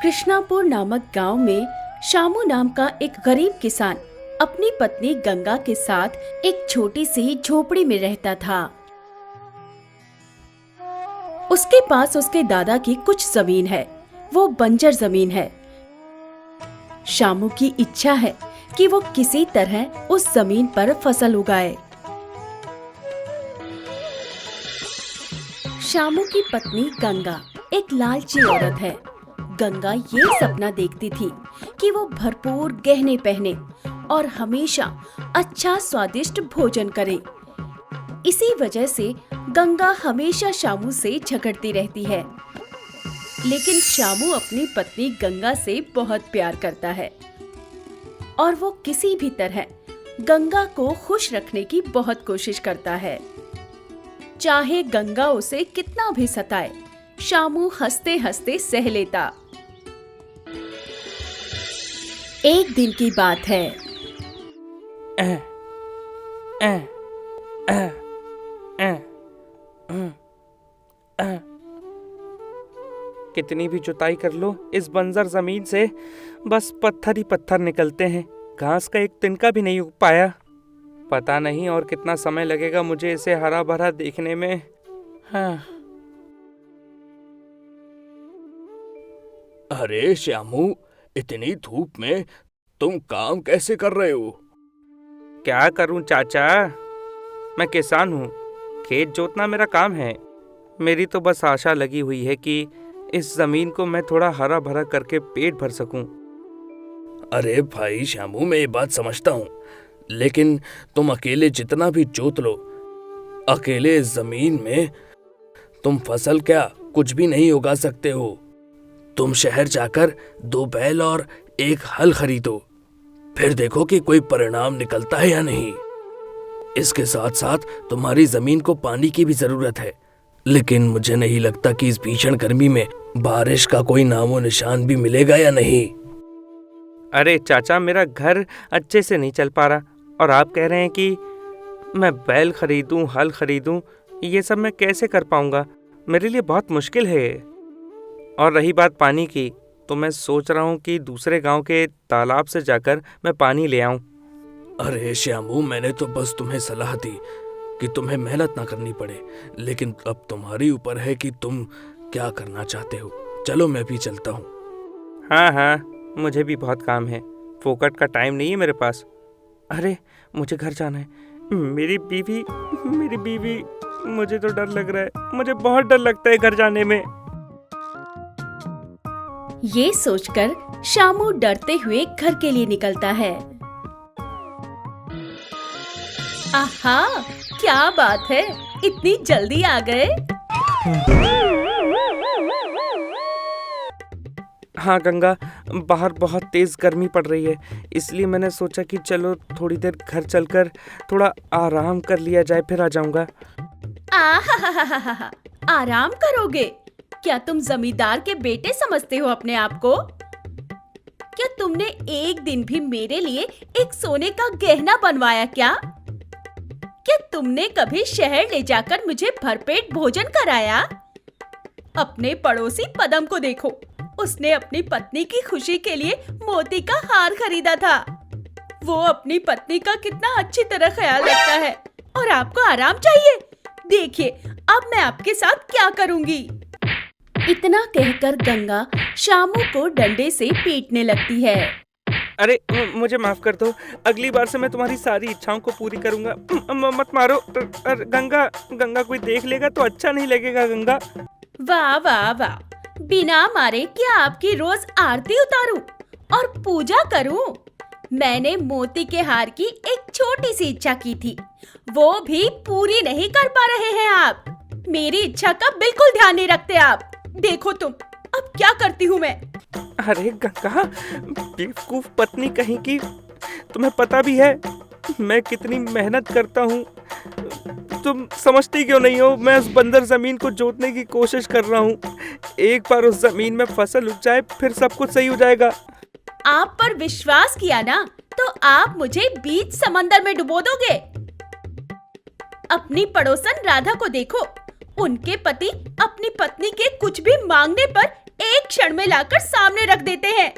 कृष्णापुर नामक गांव में शामू नाम का एक गरीब किसान अपनी पत्नी गंगा के साथ एक छोटी सी झोपड़ी में रहता था। उसके पास उसके दादा की कुछ जमीन है, वो बंजर जमीन है। शामू की इच्छा है कि वो किसी तरह उस जमीन पर फसल उगाए। शामू की पत्नी गंगा एक लालची औरत है। गंगा ये सपना देखती थी कि वो भरपूर गहने पहने और हमेशा अच्छा स्वादिष्ट भोजन करे। इसी वजह से गंगा हमेशा शामू से झगड़ती रहती है। लेकिन शामू अपनी पत्नी गंगा से बहुत प्यार करता है और वो किसी भी तरह गंगा को खुश रखने की बहुत कोशिश करता है। चाहे गंगा उसे कितना भी सताए, शामू हंसते हंसते सह लेता। एक दिन की बात है। कितनी भी जुताई कर लो इस बंजर जमीन से बस पत्थर ही पत्थर निकलते हैं। घास का एक तिनका भी नहीं उग पाया। पता नहीं और कितना समय लगेगा मुझे इसे हरा भरा देखने में। हाँ। अरे श्यामू, इतनी धूप में तुम काम कैसे कर रहे हो? क्या करूं चाचा, मैं किसान हूँ, खेत जोतना मेरा काम है। मेरी तो बस आशा लगी हुई है कि इस जमीन को मैं थोड़ा हरा भरा करके पेट भर सकूं। अरे भाई श्यामू, मैं ये बात समझता हूँ, लेकिन तुम अकेले जितना भी जोत लो, अकेले इस जमीन में तुम फसल क्या कुछ भी नहीं उगा सकते हो। तुम शहर जाकर 2 बैल और 1 हल खरीदो, फिर देखो कि कोई परिणाम निकलता है या नहीं। इसके साथ साथ तुम्हारी जमीन को पानी की भी जरूरत है, लेकिन मुझे नहीं लगता कि इस भीषण गर्मी में बारिश का कोई नामो निशान भी मिलेगा या नहीं। अरे चाचा, मेरा घर अच्छे से नहीं चल पा रहा और आप कह रहे हैं कि मैं बैल खरीदूं, हल खरीदूं, ये सब मैं कैसे कर पाऊंगा? मेरे लिए बहुत मुश्किल है। और रही बात पानी की, तो मैं सोच रहा हूँ कि दूसरे गांव के तालाब से जाकर मैं पानी ले आऊं। अरे श्यामू, मैंने तो बस तुम्हें सलाह दी कि तुम्हें मेहनत ना करनी पड़े, लेकिन अब तुम्हारी ऊपर है कि तुम क्या करना चाहते हो। चलो मैं भी चलता हूँ। हाँ, मुझे भी बहुत काम है, फोकट का टाइम नहीं है मेरे पास। अरे मुझे घर जाना है। मेरी बीवी, मुझे तो डर लग रहा है, मुझे बहुत डर लगता है घर जाने में। ये सोचकर शामू डरते हुए घर के लिए निकलता है। आहा, क्या बात है, इतनी जल्दी आ गए। हाँ गंगा, बाहर बहुत तेज गर्मी पड़ रही है, इसलिए मैंने सोचा कि चलो थोड़ी देर घर चलकर थोड़ा आराम कर लिया जाए, फिर आ जाऊंगा। आराम करोगे? क्या तुम जमींदार के बेटे समझते हो अपने आप को? क्या तुमने एक दिन भी मेरे लिए एक सोने का गहना बनवाया क्या? क्या तुमने कभी शहर ले जाकर मुझे भरपेट भोजन कराया? अपने पड़ोसी पदम को देखो, उसने अपनी पत्नी की खुशी के लिए मोती का हार खरीदा था। वो अपनी पत्नी का कितना अच्छी तरह ख्याल रखता है, और आपको आराम चाहिए। देखिए अब मैं आपके साथ क्या करूंगी। इतना कहकर गंगा शामू को डंडे से पीटने लगती है। अरे मुझे माफ कर दो, अगली बार से मैं तुम्हारी सारी इच्छाओं को पूरी करूंगा। मत मारो। गंगा कोई देख लेगा तो अच्छा नहीं लगेगा। गंगा, वाह वाह वाह, बिना मारे क्या आपकी रोज आरती उतारूं और पूजा करूं? मैंने मोती के हार की एक छोटी सी इच्छा की थी, वो भी पूरी नहीं कर पा रहे हैं आप। मेरी इच्छा का बिल्कुल ध्यान नहीं रखते आप। देखो तुम, अब क्या करती हूँ मैं। अरे गंगा, बेवकूफ पत्नी कहीं की, तुम्हें पता भी है मैं कितनी मेहनत करता हूँ। तुम समझती क्यों नहीं हो? मैं उस बंजर जमीन को जोतने की कोशिश कर रहा हूँ। एक बार उस जमीन में फसल उग जाए, फिर सब कुछ सही हो जाएगा। आप पर विश्वास किया ना, तो आप मुझे बीच समंदर में डुबो दोगे। अपनी पड़ोसन राधा को देखो, उनके पति अपनी पत्नी के कुछ भी मांगने पर एक क्षण में लाकर सामने रख देते हैं।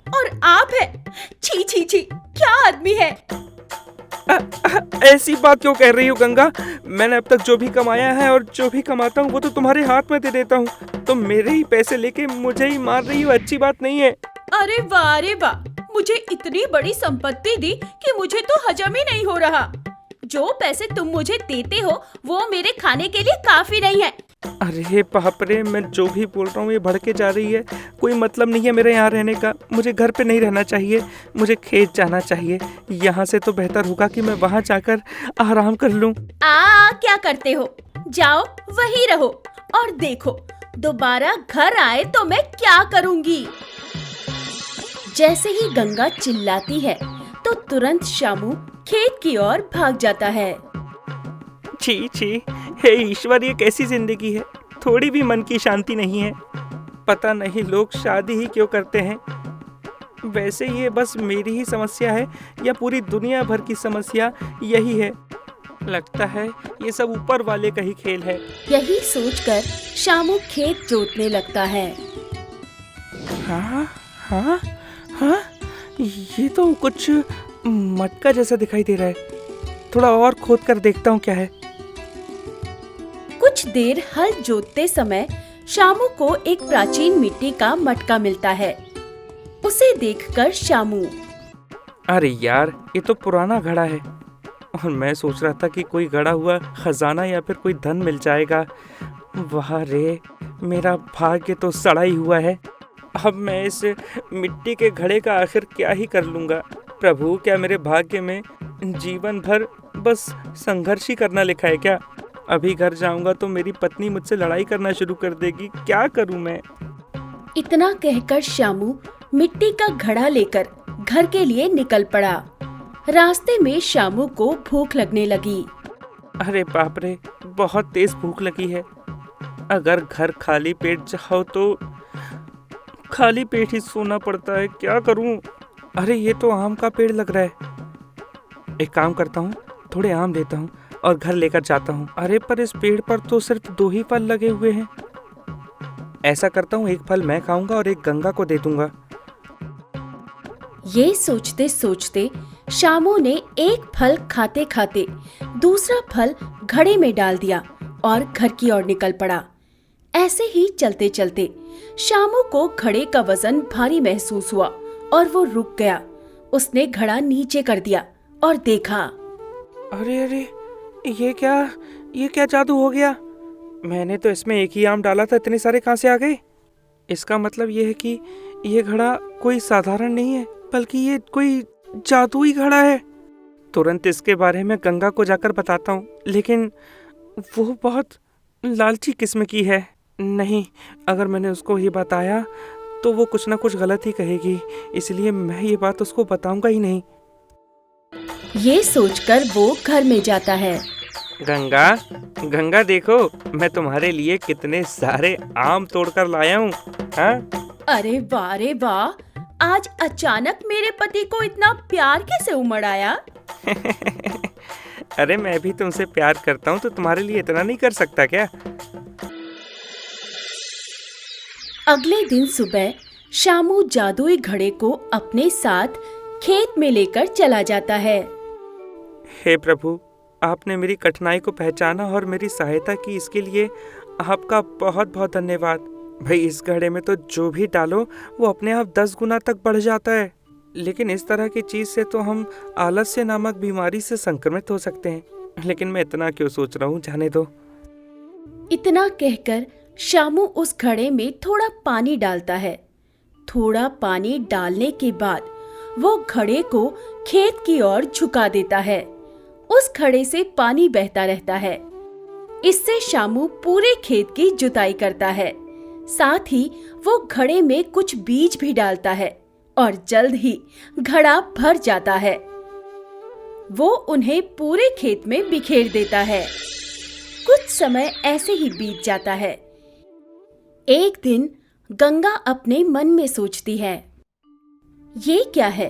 और आप है, छी छी छी, क्या आदमी है। ऐसी बात क्यों कह रही हो गंगा? मैंने अब तक जो भी कमाया है और जो भी कमाता हूँ वो तो तुम्हारे हाथ में दे देता हूँ। तुम मेरे ही पैसे लेके मुझे ही मार रही हो, अच्छी बात नहीं है। अरे वाह, मुझे इतनी बड़ी संपत्ति दी कि मुझे तो हजम ही नहीं हो रहा। जो पैसे तुम मुझे देते हो वो मेरे खाने के लिए काफी नहीं है। अरे बाप रे, मैं जो भी बोल रहा हूँ ये भड़के जा रही है। कोई मतलब नहीं है मेरे यहाँ रहने का। मुझे घर पे नहीं रहना चाहिए, मुझे खेत जाना चाहिए। यहाँ से तो बेहतर होगा कि मैं वहाँ जाकर आराम कर लूँ। क्या करते हो? जाओ वहीं रहो और देखो दोबारा घर आए तो मैं क्या करूँगी। जैसे ही गंगा चिल्लाती है तो तुरंत शामू खेत की ओर भाग जाता है। छी छी, हे ईश्वर, ये कैसी जिंदगी है? थोड़ी भी मन की शांति नहीं है। पता नहीं लोग शादी ही क्यों करते हैं। वैसे ये बस मेरी ही समस्या है या पूरी दुनिया भर की समस्या यही है? लगता है ये सब ऊपर वाले का ही खेल है। यही सोचकर शामू खेत जोतने लगता है। हाँ हाँ हाँ, ये तो कुछ मटका जैसा दिखाई दे रहा है। थोड़ा और खोद कर देखता हूँ क्या है। कुछ देर हल जोतते समय शामू को एक प्राचीन मिट्टी का मटका मिलता है। उसे देखकर शामू, अरे यार, ये तो पुराना घड़ा है और मैं सोच रहा था कि कोई गड़ा हुआ खजाना या फिर कोई धन मिल जाएगा। वाह रे, मेरा भाग्य तो सड़ा ही हुआ है। अब मैं इस मिट्टी के घड़े का आखिर क्या ही कर लूँगा। प्रभु, क्या मेरे भाग्य में जीवन भर बस संघर्ष ही करना लिखा है क्या? अभी घर जाऊंगा तो मेरी पत्नी मुझसे लड़ाई करना शुरू कर देगी। क्या करूं मैं? इतना कहकर शामू मिट्टी का घड़ा लेकर घर के लिए निकल पड़ा। रास्ते में शामू को भूख लगने लगी। अरे बाप रे, बहुत तेज भूख लगी है। अगर घर खाली पेट जाओ तो खाली पेट ही सोना पड़ता है। क्या करूं? अरे ये तो आम का पेड़ लग रहा है। एक काम करता हूँ, थोड़े आम लेता हूँ और घर लेकर जाता हूँ। अरे पर इस पेड़ पर तो सिर्फ 2 ही फल लगे हुए हैं। ऐसा करता हूँ, एक फल मैं खाऊंगा और एक गंगा को दे दूंगा। ये सोचते सोचते शामू ने एक फल खाते खाते दूसरा फल घड़े में डाल दिया और घर की ओर निकल पड़ा। ऐसे ही चलते चलते शामू को घड़े का वजन भारी महसूस हुआ और वो रुक गया। उसने घड़ा नीचे कर दिया और देखा। अरे अरे, ये क्या जादू हो गया? मैंने तो इसमें एक ही आम डाला था, इतने सारे कहाँ से आ गए? इसका मतलब ये है कि ये घड़ा कोई साधारण नहीं है, बल्कि ये कोई जादुई घड़ा है। तुरंत इसके बारे में गंगा को जाकर बताता हूँ, लेकिन वो बहुत लालची किस्म की है। नहीं, अगर मैंने उसको ये बताया तो वो कुछ ना कुछ गलत ही कहेगी, इसलिए मैं ये बात उसको बताऊंगा ही नहीं। ये सोचकर वो घर में जाता है। गंगा देखो, मैं तुम्हारे लिए कितने सारे आम तोड़कर लाया हूँ। हाँ? अरे वाह रे वाह, आज अचानक मेरे पति को इतना प्यार कैसे उमड़ आया? अरे मैं भी तुमसे प्यार करता हूँ तो तुम्हारे लिए इतना नहीं कर सकता क्या? अगले दिन सुबह शामू जादुई घड़े को अपने साथ खेत में लेकर चला जाता है। हे प्रभु, आपने मेरी कठिनाई को पहचाना और मेरी सहायता की, इसके लिए आपका बहुत बहुत धन्यवाद। भाई, इस घड़े में तो जो भी डालो वो अपने आप 10 गुना तक बढ़ जाता है, लेकिन इस तरह की चीज से तो हम आलस्य नामक बीमारी से संक्रमित हो सकते हैं। लेकिन मैं इतना क्यों सोच रहा हूँ, जाने दो। इतना कहकर शामू उस घड़े में थोड़ा पानी डालता है। थोड़ा पानी डालने के बाद वो घड़े को खेत की ओर झुका देता है। उस घड़े से पानी बहता रहता है। इससे शामू पूरे खेत की जुताई करता है। साथ ही वो घड़े में कुछ बीज भी डालता है और जल्द ही घड़ा भर जाता है। वो उन्हें पूरे खेत में बिखेर देता है। कुछ समय ऐसे ही बीत जाता है। एक दिन गंगा अपने मन में सोचती है, ये क्या है?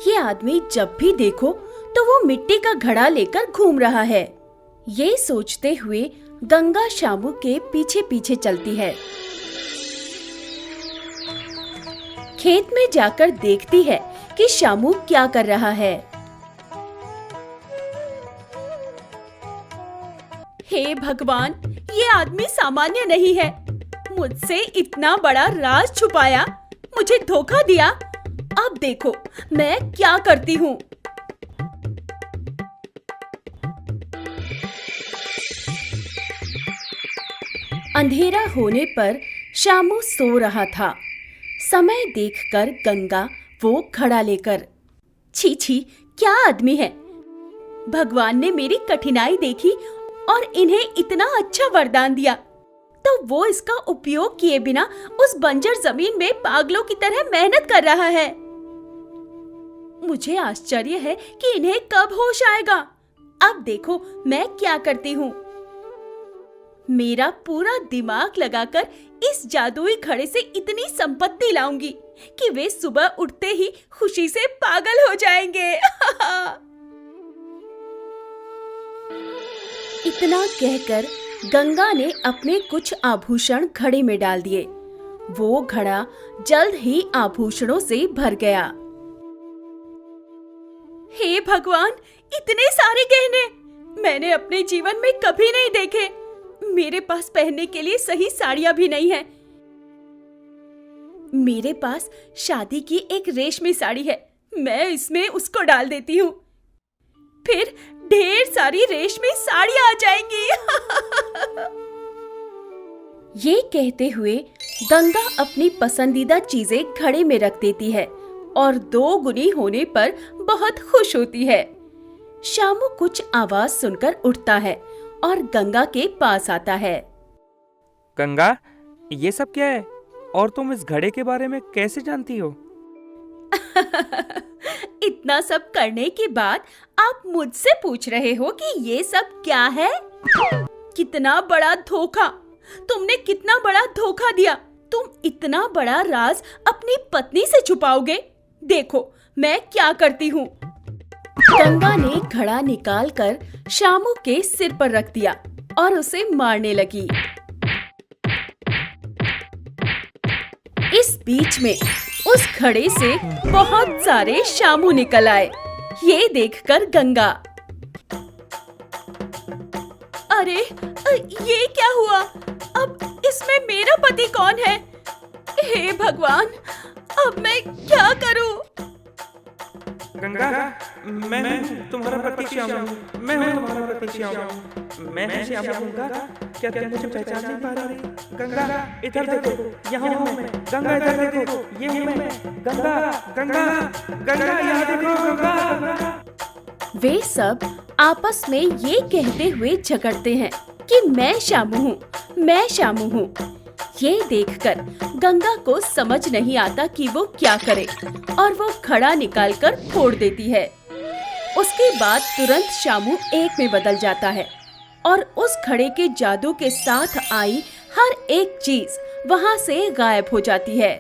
ये आदमी जब भी देखो तो वो मिट्टी का घड़ा लेकर घूम रहा है। ये सोचते हुए गंगा शामू के पीछे पीछे चलती है। खेत में जाकर देखती है कि शामू क्या कर रहा है। हे भगवान, ये आदमी सामान्य नहीं है। मुझसे इतना बड़ा राज छुपाया, मुझे धोखा दिया। अब देखो मैं क्या करती हूँ। अंधेरा होने पर शामू सो रहा था। समय देखकर गंगा वो घड़ा लेकर, छी छी, क्या आदमी है। भगवान ने मेरी कठिनाई देखी और इन्हें इतना अच्छा वरदान दिया, तो वो इसका उपयोग किए बिना उस बंजर जमीन में पागलों की तरह मेहनत कर रहा है। मुझे आश्चर्य है कि इन्हें कब होश आएगा। अब देखो मैं क्या करती हूँ। मेरा पूरा दिमाग लगाकर इस जादुई घड़े से इतनी संपत्ति लाऊंगी कि वे सुबह उठते ही खुशी से पागल हो जाएंगे। इतना कहकर गंगा ने अपने कुछ आभूषण घड़े में डाल दिए। वो घड़ा जल्द ही आभूषणों से भर गया। हे भगवान, इतने सारे गहने मैंने अपने जीवन में कभी नहीं देखे। मेरे पास पहनने के लिए सही साड़ियां भी नहीं है। मेरे पास शादी की एक रेशमी साड़ी है, मैं इसमें उसको डाल देती हूँ, फिर ढेर सारी रेशमी साड़ियां आ जाएंगी। ये कहते हुए गंगा अपनी पसंदीदा चीजें घड़े में रख देती है और 2 गुनी होने पर बहुत खुश होती है। शामू कुछ आवाज सुनकर उठता है और गंगा के पास आता है। गंगा, ये सब क्या है और तुम इस घड़े के बारे में कैसे जानती हो? इतना सब करने के बाद आप मुझसे पूछ रहे हो कि ये सब क्या है? कितना बड़ा धोखा! तुमने कितना बड़ा धोखा दिया। तुम इतना बड़ा राज अपनी पत्नी से छुपाओगे? देखो मैं क्या करती हूँ। गंगा ने घड़ा निकालकर शामू के सिर पर रख दिया और उसे मारने लगी। इस बीच में उस घड़े से बहुत सारे शामू निकल आए। ये देखकर गंगा, अरे ये क्या हुआ? अब इसमें मेरा पति कौन है? हे भगवान, अब मैं क्या करूं? गंगा, मैं तुम्हारा पति श्यामू, मैं हूँ तुम्हारा पति श्यामू। मैं श्यामू हूँ गंगा, क्या तुम मुझे पहचान नहीं पा रही? गंगा इधर देखो, यहाँ हूँ मैं। गंगा इधर देखो, ये हूँ मैं। गंगा गंगा गंगा, यहाँ देखो गंगा। वे सब आपस में ये कहते हुए झगड़ते हैं कि मैं शामू हूँ, मैं शामू हूँ। ये देखकर गंगा को समझ नहीं आता कि वो क्या करे और वो घड़ा निकालकर फोड़ देती है। उसके बाद तुरंत शामू एक में बदल जाता है और उस घड़े के जादू के साथ आई हर एक चीज वहाँ से गायब हो जाती है।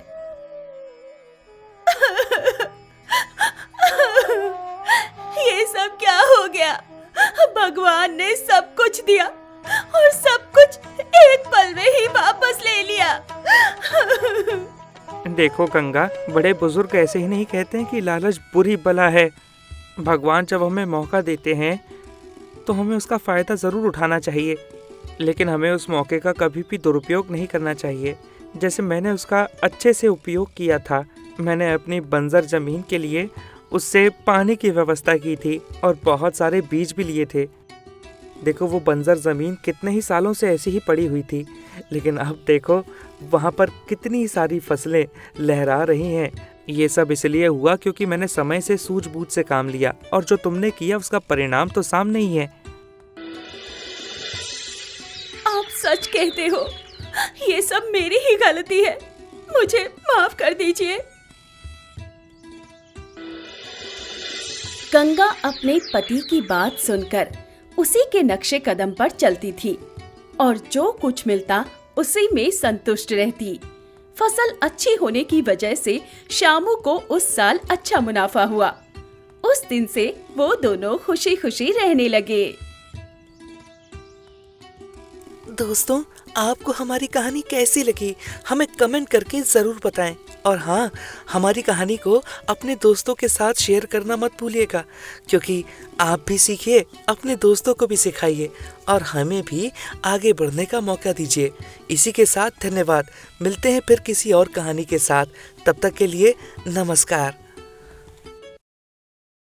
ये सब क्या हो गया? भगवान ने सब कुछ दिया और सब कुछ एक पल में ही वापस ले लिया। देखो गंगा, बड़े बुजुर्ग ऐसे ही नहीं कहते हैं कि लालच बुरी बला है। भगवान जब हमें मौका देते हैं तो हमें उसका फायदा जरूर उठाना चाहिए, लेकिन हमें उस मौके का कभी भी दुरुपयोग नहीं करना चाहिए। जैसे मैंने उसका अच्छे से उपयोग किया था। मैंने अपनी बंजर जमीन के लिए उससे पानी की व्यवस्था की थी और बहुत सारे बीज भी लिए थे। देखो वो बंजर ज़मीन कितने ही सालों से ऐसी ही पड़ी हुई थी, लेकिन अब देखो वहाँ पर कितनी सारी फसलें लहरा रही हैं। ये सब इसलिए हुआ क्योंकि मैंने समय से सूझबूझ से काम लिया, और जो तुमने किया उसका परिणाम तो सामने ही है। आप सच कहते हो, ये सब मेरी ही गलती है, मुझे माफ कर दीजिए। गंगा अपने पति की बात सुनकर उसी के नक्शे कदम पर चलती थी और जो कुछ मिलता उसी में संतुष्ट रहती। फसल अच्छी होने की वजह से शामू को उस साल अच्छा मुनाफा हुआ। उस दिन से वो दोनों खुशी खुशी रहने लगे। दोस्तों, आपको हमारी कहानी कैसी लगी हमें कमेंट करके जरूर बताएं और हाँ, हमारी कहानी को अपने दोस्तों के साथ शेयर करना मत भूलिएगा, क्योंकि आप भी सीखिए, अपने दोस्तों को भी सिखाइए और हमें भी आगे बढ़ने का मौका दीजिए। इसी के साथ धन्यवाद। मिलते हैं फिर किसी और कहानी के साथ। तब तक के लिए नमस्कार।